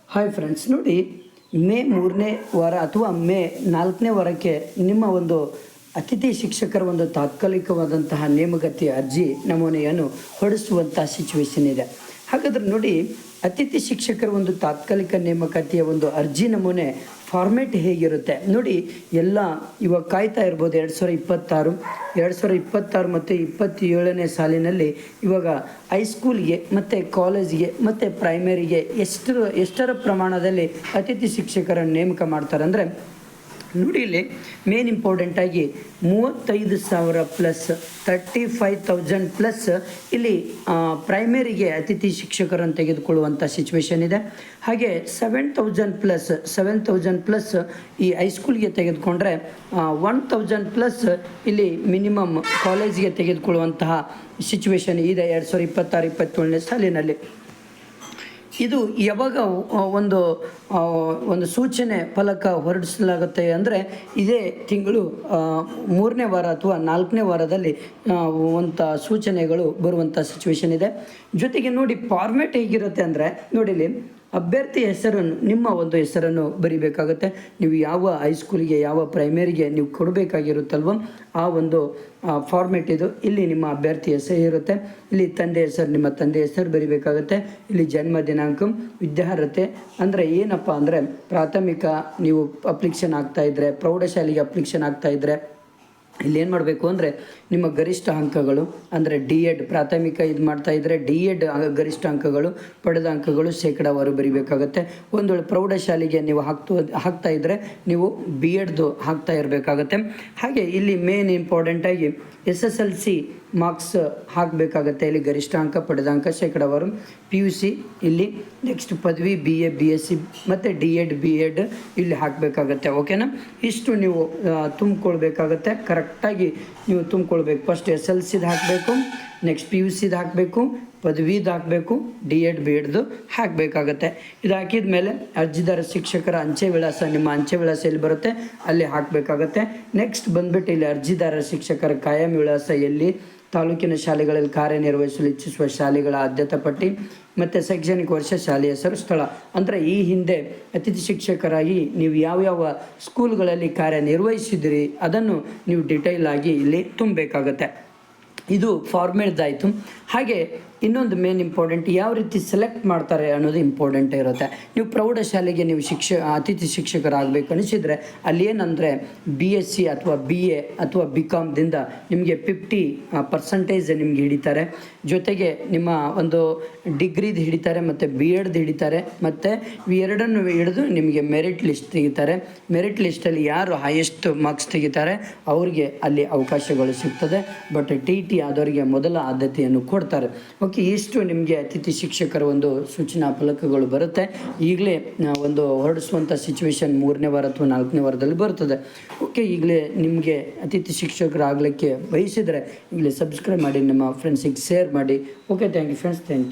Hi friends, ನೋಡಿ, ಮೇ 3ನೇ ವಾರ ಅಥವಾ ಮೇ 4ನೇ ವಾರಕ್ಕೆ ನಿಮ್ಮ ಒಂದು ಅತಿಥಿ ಶಿಕ್ಷಕರ ಒಂದು ತಾತ್ಕಾಲಿಕವಾದಂತಹ ನೇಮಕಾತಿ ಅರ್ಜಿ ನಮೂನೆಯನ್ನು ಹೊರಡಿಸುವಂಥ ಸಿಚುವೇಶನ್ ಇದೆ. ಹಾಗಾದ್ರೆ ನೋಡಿ, ಅತಿಥಿ ಶಿಕ್ಷಕರ ಒಂದು ತಾತ್ಕಾಲಿಕ ನೇಮಕಾತಿಯ ಒಂದು ಅರ್ಜಿ ನಮೂನೆ ಫಾರ್ಮೇಟ್ ಹೇಗಿರುತ್ತೆ ನೋಡಿ. ಎಲ್ಲ ಇವಾಗ ಕಾಯ್ತಾ ಇರ್ಬೋದು. 2026 ಮತ್ತು 27ನೇ ಸಾಲಿನಲ್ಲಿ ಇವಾಗ ಹೈಸ್ಕೂಲ್ಗೆ ಮತ್ತು ಕಾಲೇಜ್ಗೆ ಮತ್ತು ಪ್ರೈಮರಿಗೆ ಎಷ್ಟರ ಪ್ರಮಾಣದಲ್ಲಿ ಅತಿಥಿ ಪ್ರಮಾಣದಲ್ಲಿ ನೇಮಕ ಮಾಡ್ತಾರೆ ಅಂದರೆ ನೋಡಿ, ಇಲ್ಲಿ ಮೇನ್ ಇಂಪಾರ್ಟೆಂಟಾಗಿ 35,000 ಪ್ಲಸ್ 35,000 ಪ್ಲಸ್ ಇಲ್ಲಿ ಪ್ರೈಮರಿಗೆ ಅತಿಥಿ ಶಿಕ್ಷಕರನ್ನು ತೆಗೆದುಕೊಳ್ಳುವಂಥ ಸಿಚುವೇಶನ್ ಇದೆ. ಹಾಗೆ 7,000 ಪ್ಲಸ್ ಈ ಹೈಸ್ಕೂಲ್ಗೆ ತೆಗೆದುಕೊಂಡ್ರೆ 1,000 ಪ್ಲಸ್ ಇಲ್ಲಿ ಮಿನಿಮಮ್ ಕಾಲೇಜ್ಗೆ ತೆಗೆದುಕೊಳ್ಳುವಂತಹ ಸಿಚುವೇಶನ್ ಇದೆ 2026-27ನೇ ಸಾಲಿನಲ್ಲಿ. ಇದು ಯಾವಾಗ ಒಂದು ಸೂಚನೆ ಫಲಕ ಹೊರಡಿಸಲಾಗುತ್ತೆ ಅಂದರೆ ಇದೇ ತಿಂಗಳು 3ನೇ ವಾರ ಅಥವಾ 4ನೇ ವಾರದಲ್ಲಿ ಸೂಚನೆಗಳು ಬರುವಂಥ ಸಿಚುವೇಶನ್ ಇದೆ. ಜೊತೆಗೆ ನೋಡಿ, ಫಾರ್ಮೇಟ್ ಹೇಗಿರುತ್ತೆ ಅಂದರೆ ನೋಡಿಲಿ, ಅಭ್ಯರ್ಥಿ ಹೆಸರನ್ನು, ನಿಮ್ಮ ಒಂದು ಹೆಸರನ್ನು ಬರಿಬೇಕಾಗುತ್ತೆ. ನೀವು ಯಾವ ಹೈಸ್ಕೂಲಿಗೆ ಯಾವ ಪ್ರೈಮರಿಗೆ ನೀವು ಕೊಡಬೇಕಾಗಿರುತ್ತಲ್ವ ಆ ಒಂದು ಫಾರ್ಮೇಟ್ ಇದು. ಇಲ್ಲಿ ನಿಮ್ಮ ಅಭ್ಯರ್ಥಿ ಹೆಸರು ಇರುತ್ತೆ, ಇಲ್ಲಿ ತಂದೆ ಹೆಸರು, ನಿಮ್ಮ ತಂದೆ ಹೆಸರು ಬರಿಬೇಕಾಗುತ್ತೆ. ಇಲ್ಲಿ ಜನ್ಮ ದಿನಾಂಕ, ವಿದ್ಯಾರ್ಹತೆ ಅಂದರೆ ಏನಪ್ಪ ಅಂದರೆ ಪ್ರಾಥಮಿಕ ನೀವು ಅಪ್ಲಿಕೇಶನ್ ಆಗ್ತಾಯಿದ್ರೆ, ಪ್ರೌಢಶಾಲೆಗೆ ಅಪ್ಲಿಕೇಶನ್ ಆಗ್ತಾಯಿದ್ರೆ ಇಲ್ಲೇನು ಮಾಡಬೇಕು ಅಂದರೆ ನಿಮ್ಮ ಗರಿಷ್ಠ ಅಂಕಗಳು ಅಂದರೆ D.Ed ಪ್ರಾಥಮಿಕ ಇದು ಮಾಡ್ತಾಯಿದ್ರೆ D.Ed ಗರಿಷ್ಠ ಅಂಕಗಳು, ಪಡೆದ ಅಂಕಗಳು ಶೇಕಡಾವಾರು ಬರೀಬೇಕಾಗತ್ತೆ. ಒಂದು ವೇಳೆ ಪ್ರೌಢಶಾಲೆಗೆ ನೀವು ಹಾಕ್ತಾಯಿದ್ರೆ ನೀವು B.Edದು ಹಾಕ್ತಾ ಇರಬೇಕಾಗತ್ತೆ. ಹಾಗೆ ಇಲ್ಲಿ ಮೇನ್ ಇಂಪಾರ್ಟೆಂಟಾಗಿ SSLC ಮಾರ್ಕ್ಸ್ ಹಾಕಬೇಕಾಗತ್ತೆ. ಇಲ್ಲಿ ಗರಿಷ್ಠ ಅಂಕ, ಪಡೆದ ಅಂಕ, ಶೇಕಡಾವಾರು, PUC ಇಲ್ಲಿ, ನೆಕ್ಸ್ಟ್ ಪದವಿ BA BSc ಮತ್ತು D.Ed B.Ed ಇಲ್ಲಿ ಹಾಕಬೇಕಾಗತ್ತೆ. ಓಕೆನಾ? ಇಷ್ಟು ನೀವು ತುಂಬಿಕೊಳ್ಬೇಕಾಗತ್ತೆ. ಕರೆಕ್ಟಾಗಿ ನೀವು ತುಂಬಿಕೊಳ್ಬೇಕು. ಫಸ್ಟ್ SSLCದು ಹಾಕಬೇಕು, ನೆಕ್ಸ್ಟ್ PUCದು ಹಾಕಬೇಕು, ಪದವಿದು ಹಾಕಬೇಕು, D.Ed B.Edದು ಹಾಕಬೇಕಾಗತ್ತೆ. ಇದು ಹಾಕಿದ ಮೇಲೆ ಅರ್ಜಿದಾರ ಶಿಕ್ಷಕರ ಅಂಚೆ ವಿಳಾಸ, ನಿಮ್ಮ ಅಂಚೆ ವಿಳಾಸ ಎಲ್ಲಿ ಬರುತ್ತೆ ಅಲ್ಲಿ ಹಾಕಬೇಕಾಗತ್ತೆ. ನೆಕ್ಸ್ಟ್ ಬಂದುಬಿಟ್ಟು ಇಲ್ಲಿ ಅರ್ಜಿದಾರ ಶಿಕ್ಷಕರ ಕಾಯಂ ವಿಳಾಸ ಎಲ್ಲಿ, ತಾಲೂಕಿನ ಶಾಲೆಗಳಲ್ಲಿ ಕಾರ್ಯನಿರ್ವಹಿಸಲು ಇಚ್ಛಿಸುವ ಶಾಲೆಗಳ ಆದ್ಯತಾ ಪಟ್ಟಿ ಮತ್ತು ಶೈಕ್ಷಣಿಕ ವರ್ಷ, ಶಾಲೆಯ ಹೆಸರು, ಸ್ಥಳ. ಅಂದರೆ ಈ ಹಿಂದೆ ಅತಿಥಿ ಶಿಕ್ಷಕರಾಗಿ ನೀವು ಯಾವ್ಯಾವ ಸ್ಕೂಲ್ಗಳಲ್ಲಿ ಕಾರ್ಯನಿರ್ವಹಿಸಿದಿರಿ ಅದನ್ನು ನೀವು ಡಿಟೈಲ್ ಆಗಿ ಇಲ್ಲಿ ತುಂಬಬೇಕಾಗತ್ತೆ. ಇದು ಫಾರ್ಮೇಟ್ದಾಯಿತು. ಹಾಗೆ ಇನ್ನೊಂದು ಮೇನ್ ಇಂಪಾರ್ಟೆಂಟ್, ಯಾವ ರೀತಿ ಸೆಲೆಕ್ಟ್ ಮಾಡ್ತಾರೆ ಅನ್ನೋದು ಇಂಪಾರ್ಟೆಂಟ್ ಇರುತ್ತೆ. ನೀವು ಪ್ರೌಢಶಾಲೆಗೆ ನೀವು ಅತಿಥಿ ಶಿಕ್ಷಕರಾಗಬೇಕು ಅನಿಸಿದರೆ ಅಲ್ಲಿ ಏನಂದರೆ BSc ಅಥವಾ BA ಅಥವಾ BComದಿಂದ ನಿಮಗೆ 50% ನಿಮಗೆ ಹಿಡಿತಾರೆ. ಜೊತೆಗೆ ನಿಮ್ಮ ಒಂದು ಡಿಗ್ರಿದು ಹಿಡಿತಾರೆ ಮತ್ತು B.Edದು ಹಿಡಿತಾರೆ ಮತ್ತು ಇವೆರಡನ್ನು ಹಿಡಿದು ನಿಮಗೆ ಮೆರಿಟ್ ಲಿಸ್ಟ್ ತೆಗಿತಾರೆ. ಮೆರಿಟ್ ಲಿಸ್ಟಲ್ಲಿ ಯಾರು ಹೈಯೆಸ್ಟ್ ಮಾರ್ಕ್ಸ್ ತೆಗಿತಾರೆ ಅವ್ರಿಗೆ ಅಲ್ಲಿ ಅವಕಾಶಗಳು ಸಿಗ್ತದೆ. ಬಟ್ TT ಆದವರಿಗೆ ಮೊದಲ ಆದ್ಯತೆಯನ್ನು ಕೊಡ್ತಾರೆ. ಓಕೆ, ಇಷ್ಟು ನಿಮಗೆ ಅತಿಥಿ ಶಿಕ್ಷಕರ ಒಂದು ಸೂಚನಾ ಫಲಕಗಳು ಬರುತ್ತೆ. ಈಗಲೇ ಒಂದು ಹೊರಡಿಸುವಂಥ ಸಿಚುವೇಶನ್ 3ನೇ ವಾರ ಅಥವಾ 4ನೇ ವಾರದಲ್ಲಿ ಬರ್ತದೆ. ಓಕೆ, ಈಗಲೇ ನಿಮಗೆ ಅತಿಥಿ ಶಿಕ್ಷಕರಾಗಲಿಕ್ಕೆ ಬಯಸಿದರೆ ಈಗಲೇ ಸಬ್ಸ್ಕ್ರೈಬ್ ಮಾಡಿ, ನಿಮ್ಮ ಫ್ರೆಂಡ್ಸಿಗೆ ಶೇರ್ ಮಾಡಿ. Okay, thank you friends, thank you.